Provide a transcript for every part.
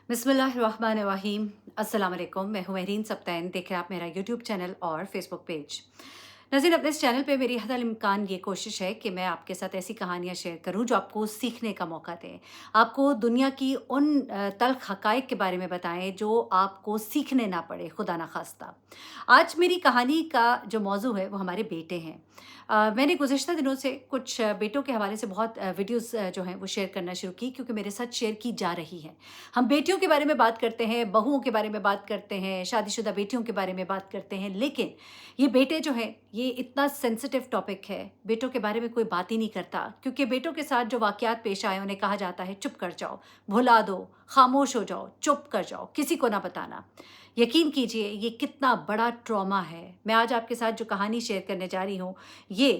बिस्मिल्लाहिर्रहमानिर्रहीम। अस्सलाम वालेकुम। मैं हूँ महरीन सब्तैन। देख रहे हैं आप मेरा यूट्यूब चैनल और फेसबुक पेज। नाज़रीन, अपने इस चैनल पे मेरी हदल इम्कान ये कोशिश है कि मैं आपके साथ ऐसी कहानियाँ शेयर करूँ जो आपको सीखने का मौका दें। आपको दुनिया की उन तल्ख़ हक़ाइक़ के बारे में बताएँ जो आपको सीखने ना पड़े, खुदा ना ख़ास्ता। आज मेरी कहानी का जो मौज़ू है वो हमारे बेटे हैं। मैंने गुज़िश्ता दिनों से कुछ बेटों के हवाले से बहुत वीडियोज़ जो हैं वो शेयर करना शुरू की, क्योंकि मेरे साथ शेयर की जा रही हैं। हम बेटियों के बारे में बात करते हैं, बहुओं के बारे में बात करते हैं, शादीशुदा बेटियों के बारे में बात करते हैं, लेकिन ये बेटे जो हैं, ये इतना सेंसिटिव टॉपिक है, बेटों के बारे में कोई बात ही नहीं करता, क्योंकि बेटों के साथ जो वाक़यात पेश आए, उन्हें कहा जाता है, "चुप कर जाओ, भुला दो, खामोश हो जाओ, चुप कर जाओ, किसी को ना बताना।" यकीन कीजिए, ये कितना बड़ा ट्रॉमा है। मैं आज आपके साथ जो कहानी शेयर करने जा रही हूँ, ये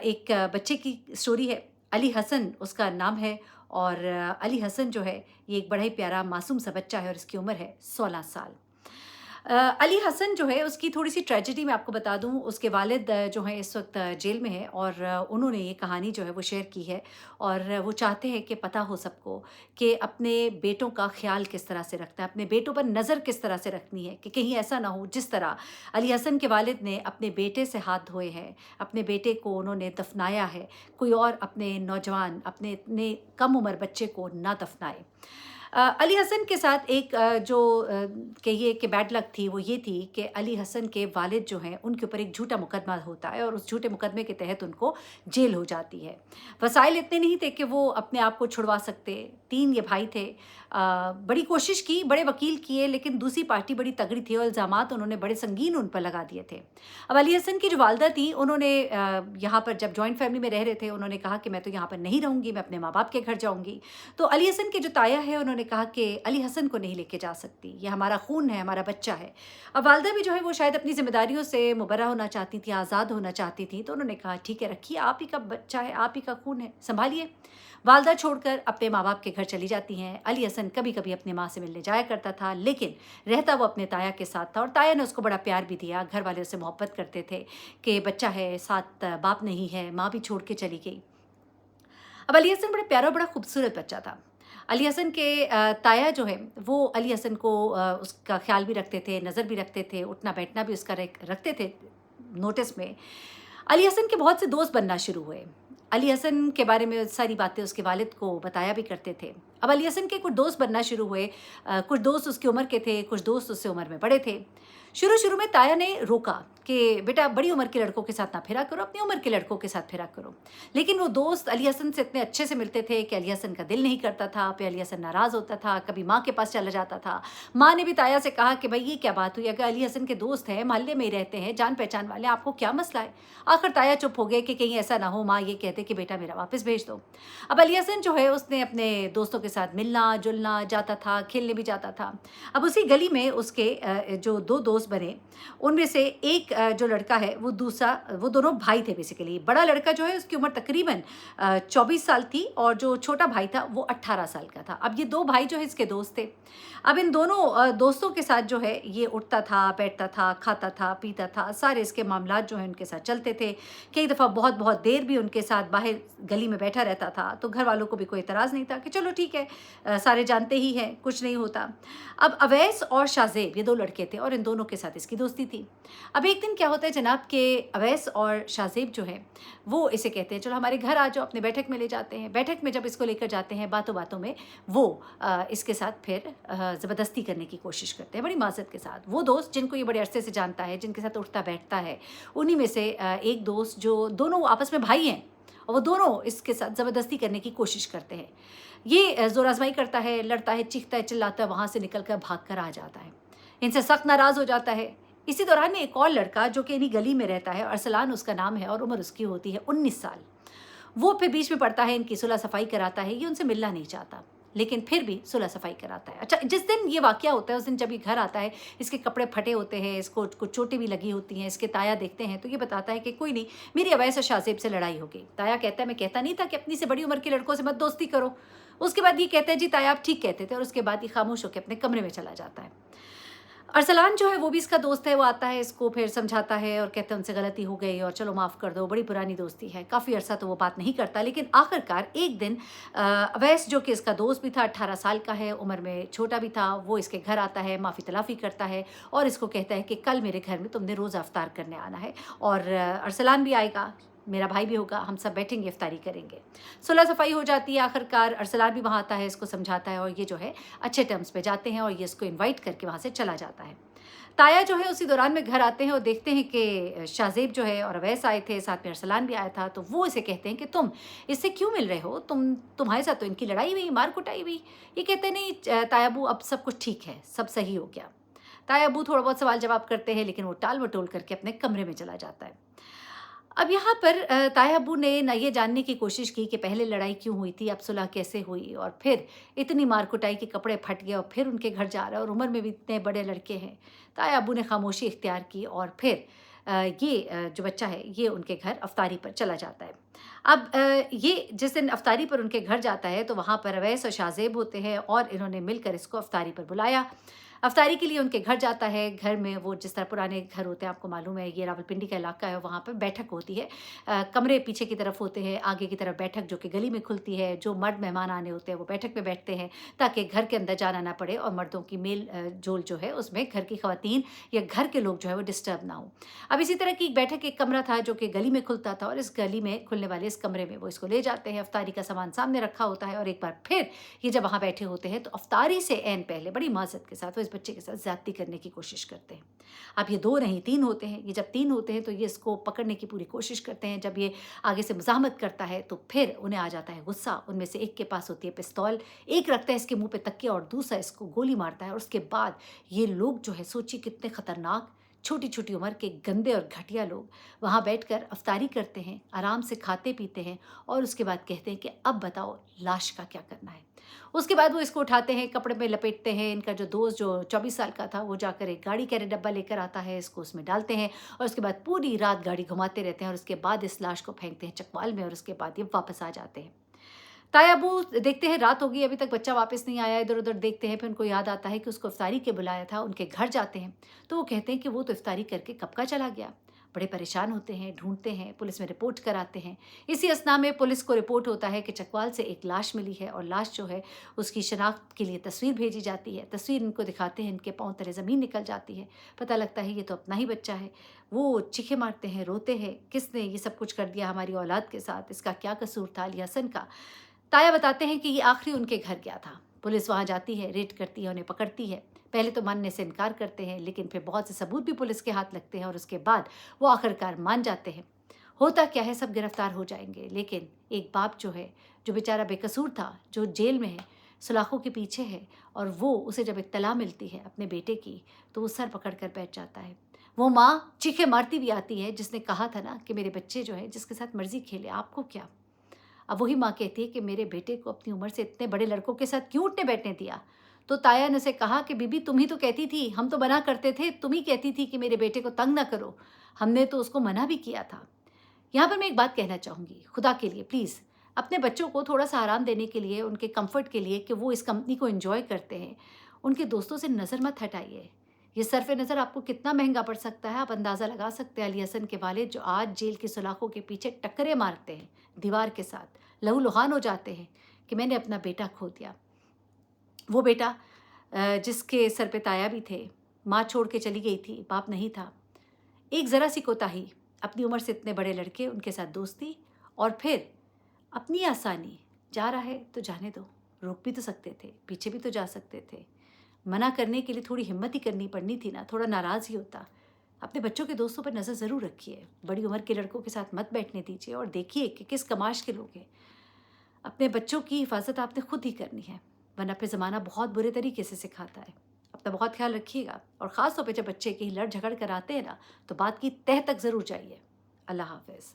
एक बच्चे की स्टोरी है। अली हसन उसका नाम है, और अली हसन जो है, ये एक बड़ा ही प्यारा मासूम सा बच्चा है और इसकी उम्र है 16 साल। अली हसन जो है, उसकी थोड़ी-सी ट्रेजेडी मैं आपको बता दूँ। उसके वालिद जो हैं इस वक़्त जेल में हैं, और उन्होंने ये कहानी जो है वो शेयर की है, और वो चाहते हैं कि पता हो सबको कि अपने बेटों का ख़्याल किस तरह से रखना है, अपने बेटों पर नज़र किस तरह से रखनी है, कि कहीं ऐसा ना हो जिस तरह अली हसन के वालिद ने अपने बेटे से हाथ धोए हैं, अपने बेटे को उन्होंने दफ़नाया है, कोई और अपने नौजवान, अपने इतने कम उम्र बच्चे को ना दफ़नाए। अली हसन के साथ एक जो कहिए कि बैड लक थी, वो ये थी कि अली हसन के वालिद जो हैं, उनके ऊपर एक झूठा मुकदमा होता है, और उस झूठे मुकदमे के तहत उनको जेल हो जाती है। वसाइल इतने नहीं थे कि वो अपने आप को छुड़वा सकते। 3 ये भाई थे। बड़ी कोशिश की, बड़े वकील किए, लेकिन दूसरी पार्टी बड़ी तगड़ी थी और इल्ज़ामात उन्होंने बड़े संगीन उन पर लगा दिए थे। अब अली हसन की जो वालिदा थी, उन्होंने यहाँ पर जब जॉइंट फैमिली में रह रहे थे, उन्होंने कहा कि मैं तो यहाँ पर नहीं रहूँगी, मैं अपने माँ-बाप के घर जाऊँगी। तो अली हसन की जो ताया है, उन्होंने कहा कि अली हसन को नहीं लेके जा सकती, ये हमारा खून है, हमारा बच्चा है। अब वालिदा भी जो है वो शायद अपनी ज़िम्मेदारियों से मुबर्रा होना चाहती थी, आज़ाद होना चाहती थी, तो उन्होंने कहा ठीक है, रखिए, आप ही का बच्चा है, आप ही का खून है, सँभालिए। वालिदा छोड़कर अपने माँ-बाप के घर चली जाती हैं। अली हसन कभी-कभी अपनी माँ से मिलने जाया करता था, लेकिन रहता वो अपने ताया के साथ था, और ताया ने उसको बड़ा प्यार भी दिया। घर वाले उससे मोहब्बत करते थे कि बच्चा है, साथ बाप नहीं है, माँ भी छोड़ के चली गई। अब अली हसन बड़ा प्यारा और बड़ा खूबसूरत बच्चा था। अली हसन के ताया जो है, वो अली हसन को उसका ख़्याल भी रखते थे, नज़र भी रखते थे, उठना-बैठना भी उसका रखते थे नोटिस में। अली हसन के बहुत से दोस्त बनना शुरू हुए। अली हसन के बारे में सारी बातें उसके वालिद को बताया भी करते थे। अब अली हसन के कुछ दोस्त बनना शुरू हुए। कुछ दोस्त उसकी उम्र के थे, कुछ दोस्त उससे उम्र में बड़े थे। शुरू-शुरू में ताया ने रोका कि बेटा, बड़ी उम्र के लड़कों के साथ ना फिरा करो, अपनी उम्र के लड़कों के साथ फिरा करो। लेकिन वो दोस्त अली हसन से इतने अच्छे से मिलते थे कि अली हसन का दिल नहीं करता था, फिर अली हसन नाराज़ होता था, कभी माँ के पास चला जाता था। माँ ने भी ताया से कहा कि भई ये क्या बात हुई? अगर अली हसन के दोस्त हैं, मोहल्ले में ही रहते हैं, जान-पहचान वाले हैं, आपको क्या मसला है? आखिर ताया चुप हो गए कि कहीं ऐसा ना हो माँ ये कहते कि बेटा मेरा वापस भेज दो। अब अली हसन जो है, उसने अपने दोस्तों के साथ मिलना-जुलना जाता था, खेलने भी जाता था। अब उसी गली में उसके जो 2 दोस्त बने, उनमें से एक जो लड़का है, वो दोनों भाई थे बेसिकली। बड़ा लड़का जो है, उसकी उम्र तकरीबन 24 साल थी, और जो छोटा भाई था वो 18 साल का था। अब ये 2 भाई जो है इसके दोस्त थे। अब इन दोनों दोस्तों के साथ जो है ये उठता था, बैठता था, खाता था, पीता था, सारे इसके मामलात जो हैं उनके साथ चलते थे। कई दफ़ा बहुत-बहुत देर भी उनके साथ बाहर गली में बैठा रहता था, तो घर वालों को भी कोई एतराज़ नहीं था कि चलो ठीक है, सारे जानते ही हैं, कुछ नहीं होता। अब अवैस और शाज़ेब, ये 2 लड़के थे, और इन दोनों के साथ इसकी दोस्ती थी। अब एक दिन क्या होता है जनाब, कि अवैस और शाज़ेब जो हैं, वो इसे कहते हैं, चलो हमारे घर आ जाओ, अपने बैठक में ले जाते हैं। बैठक में जब इसको लेकर जाते हैं, बातों-बातों में वो इसके साथ फिर ज़बरदस्ती करने की कोशिश करते हैं, बड़ी माज़रत के साथ। वो दोस्त जिनको ये बड़े अरसे से जानता है, जिनके साथ उठता-बैठता है, उन्हीं में से एक दोस्त, जो दोनों आपस में भाई हैं, और वो दोनों इसके साथ ज़बरदस्ती करने की कोशिश करते हैं। ये ज़ोर आज़माई करता है, लड़ता है, चीखता है, चिल्लाता है, वहाँ से निकल कर भाग कर आ जाता है। इनसे सख्त नाराज़ हो जाता है। इसी दौरान में एक और लड़का, जो कि इन्हीं गली में रहता है, अरसलान उसका नाम है, और उम्र उसकी होती है 19 साल। वो फिर बीच में पड़ता है, इनकी सुलह-सफ़ाई कराता है। ये उनसे मिलना नहीं चाहता, लेकिन फिर भी सुलह-सफ़ाई कराता है। अच्छा, जिस दिन ये वाक़या होता है, उस दिन जब ये घर आता है, इसके कपड़े फटे होते हैं, इसको कुछ चोटें भी लगी होती हैं। इसके ताया देखते हैं, तो ये बताता है कि कोई नहीं, मेरी अवैस और शाज़ेब से लड़ाई हो गई। ताया कहता है, मैं कहता नहीं था कि अपनी से बड़ी उम्र के लड़कों से मत दोस्ती करो। उसके बाद ये कहता है, जी ताया आप ठीक कहते थे, और उसके बाद ये खामोश होकर अपने कमरे में चला जाता है। अरसलान जो है वो भी इसका दोस्त है, वो आता है, इसको फिर समझाता है और कहते हैं उनसे गलती हो गई और चलो माफ़ कर दो, बड़ी पुरानी दोस्ती है। काफ़ी अरसा तो वो बात नहीं करता, लेकिन आखिरकार एक दिन अवैस जो कि इसका दोस्त भी था, 18 साल का है, उम्र में छोटा भी था, वो इसके घर आता है, माफ़ी-तलाफ़ी करता है और इसको कहता है कि कल मेरे घर में तुमने रोज़ा इफ्तार करने आना है और अरसलान भी आएगा, मेरा भाई भी होगा, हम सब बैठेंगे, इफ्तारी करेंगे। सुलह-सफ़ाई हो जाती है, आखिरकार अरसलान भी वहाँ आता है, इसको समझाता है और ये जो है अच्छे टर्म्स पे जाते हैं और ये इसको इनवाइट करके वहाँ से चला जाता है। ताया जो है उसी दौरान में घर आते हैं और देखते हैं कि शाहज़ेब जो है और अवैस आए थे, साथ में अरसलान भी आया था, तो वो इसे कहते हैं कि तुम इससे क्यों मिल रहे हो? तुम्हारे साथ तो इनकी लड़ाई हुई, मार-कुटाई हुई। ये कहते हैं नहीं ताया अब्बू अब सब कुछ ठीक है, सब सही हो गया। ताया अब्बू थोड़ा बहुत सवाल-जवाब करते हैं लेकिन वो टाल-मटोल करके अपने कमरे में चला जाता है। अब यहाँ पर ताया अब्बू ने ना ये जानने की कोशिश की कि पहले लड़ाई क्यों हुई थी, अब सुलह कैसे हुई और फिर इतनी मार-कुटाई के कपड़े फट गए और फिर उनके घर जा रहा है और उम्र में भी इतने बड़े लड़के हैं। ताया अब्बू ने खामोशी इख्तियार की और फिर जो बच्चा है ये उनके घर अफ्तारी पर चला जाता है। अब ये जिस दिन अफ्तारी पर उनके घर जाता है तो वहाँ पर अवैस और शाहज़ेब होते हैं और इन्होंने मिलकर इसको अफ्तारी पर बुलाया। अफ्तारी के लिए उनके घर जाता है, घर में वो जिस तरह पुराने घर होते हैं आपको मालूम है, ये रावलपिंडी का इलाका है, वहाँ पे बैठक होती है। कमरे पीछे की तरफ होते हैं, आगे की तरफ बैठक जो कि गली में खुलती है, जो मर्द मेहमान आने होते हैं वो बैठक में बैठते हैं, ताकि घर के अंदर जाना ना पड़े और मर्दों की जोल जो है उसमें घर की ख़वातीन या घर के लोग जो है वो डिस्टर्ब ना हों। अब इसी तरह की एक बैठक एक कमरा था जो कि गली में खुलता था और इस गली में खुलने वाले इस कमरे में वो इसको ले जाते हैं, अफ्तारी का सामान सामने रखा होता है और एक बार फिर ये जब वहाँ बैठे होते हैं तो अफ्तारी से ऐन पहले बड़ी माज़त के साथ वो इस बच्चे के साथ ज़्यादती करने की कोशिश करते हैं। अब ये 2 नहीं 3 होते हैं, ये जब 3 होते हैं तो ये इसको पकड़ने की पूरी कोशिश करते हैं, जब ये आगे से मुज़ाहमत करता है तो फिर उन्हें आ जाता है गुस्सा, उनमें से एक के पास होती है पिस्तौल, एक रखता है इसके मुँह पे तकिया और दूसरा इसको गोली मारता है और उसके बाद ये लोग जो है सोचिए कितने खतरनाक छोटी-छोटी उम्र के गंदे और घटिया लोग वहाँ बैठकर अफ्तारी करते हैं, आराम से खाते-पीते हैं और उसके बाद कहते हैं कि अब बताओ लाश का क्या करना है? उसके बाद वो इसको उठाते हैं, कपड़े में लपेटते हैं, इनका जो दोस्त जो 24 साल का था वो जाकर एक गाड़ी कैरेट डब्बा लेकर आता है, इसको उसमें डालते हैं और उसके बाद पूरी रात गाड़ी घुमाते रहते हैं और उसके बाद इस लाश को फेंकते हैं चकवाल में और उसके बाद ये वापस आ जाते हैं। ताया अब्बू देखते हैं रात हो गई अभी तक बच्चा वापस नहीं आया, इधर-उधर देखते हैं, फिर उनको याद आता है कि उसको इफ्तारी के बुलाया था, उनके घर जाते हैं, तो वो कहते हैं कि वो तो इफ्तारी करके कब का चला गया। बड़े परेशान होते हैं, ढूँढते हैं, पुलिस में रिपोर्ट कराते हैं। इसी अस्थना में पुलिस को रिपोर्ट होता है कि चकवाल से एक लाश मिली है और लाश जो है उसकी शनाख्त के लिए तस्वीर भेजी जाती है। तस्वीर इनको दिखाते हैं, इनके पाँव तले ज़मीन निकल जाती है। पता लगता है ये तो अपना ही बच्चा है। वो चीखें मारते हैं, रोते हैं, किसने ये सब कुछ कर दिया हमारी औलाद के साथ, इसका क्या कसूर था अली हसन का। ताया बताते हैं कि ये आखिरी उनके घर गया था। पुलिस वहाँ जाती है, रेड करती है, उन्हें पकड़ती है। पहले तो मानने से इनकार करते हैं, लेकिन फिर बहुत से सबूत भी पुलिस के हाथ लगते हैं और उसके बाद वो आखिरकार मान जाते हैं। होता क्या है सब गिरफ्तार हो जाएँगे, लेकिन एक बाप जो है, जो बेचारा बेकसूर था, जो जेल में है, सलाखों के पीछे है और वो उसे जब इत्तला मिलती है अपने बेटे की, तो वो सर पकड़ कर बैठ जाता है। वो माँ चीखें मारती भी आती है जिसने कहा था ना कि मेरे बच्चे जो है जिसके साथ मर्ज़ी खेले, आपको क्या? अब वही माँ कहती है कि मेरे बेटे को अपनी उम्र से इतने बड़े लड़कों के साथ क्यों उठने बैठने दिया? तो ताया ने उसे कहा कि बीबी तुम ही तो कहती थी, हम तो मना करते थे, तुम ही कहती थी कि मेरे बेटे को तंग ना करो। हमने तो उसको मना भी किया था। यहाँ पर मैं एक बात कहना चाहूँगी, खुदा के लिए प्लीज़ अपने बच्चों को थोड़ा-सा आराम देने के लिए, उनके कम्फ़र्ट के लिए कि वो इस कंपनी को एन्जॉय करते हैं, उनके दोस्तों से नज़र मत हटाइए। ये सर्फ़ नज़र आपको कितना महँगा पड़ सकता है, आप अंदाज़ा लगा सकते हैं अली हसन के वालिद जो आज जेल की सलाखों के पीछे टक्करें मारते हैं दीवार के साथ, लहूलुहान हो जाते हैं कि मैंने अपना बेटा खो दिया। वो बेटा जिसके सर पे ताया भी थे, माँ छोड़ के चली गई थी, बाप नहीं था। एक ज़रा-सी कोताही, अपनी उम्र से इतने बड़े लड़के, उनके साथ दोस्ती और फिर अपनी आसानी, जा रहा है तो जाने दो, रोक भी तो सकते थे, पीछे भी तो जा सकते थे। मना करने के लिए थोड़ी हिम्मत ही करनी पड़नी थी ना, थोड़ा नाराज़ ही होता। अपने बच्चों के दोस्तों पर नज़र ज़रूर रखिए, बड़ी उम्र के लड़कों के साथ मत बैठने दीजिए और देखिए कि किस कमाश के लोग हैं। अपने बच्चों की हिफाजत आपने खुद ही करनी है, वरना फिर ज़माना बहुत बुरे तरीके से सिखाता है। अपना बहुत ख्याल रखिएगा और ख़ास तौर पे जब बच्चे कहीं लड़ झगड़ कर आते हैं ना, तो बात की तह तक ज़रूर जाइए। अल्लाह हाफ़िज़।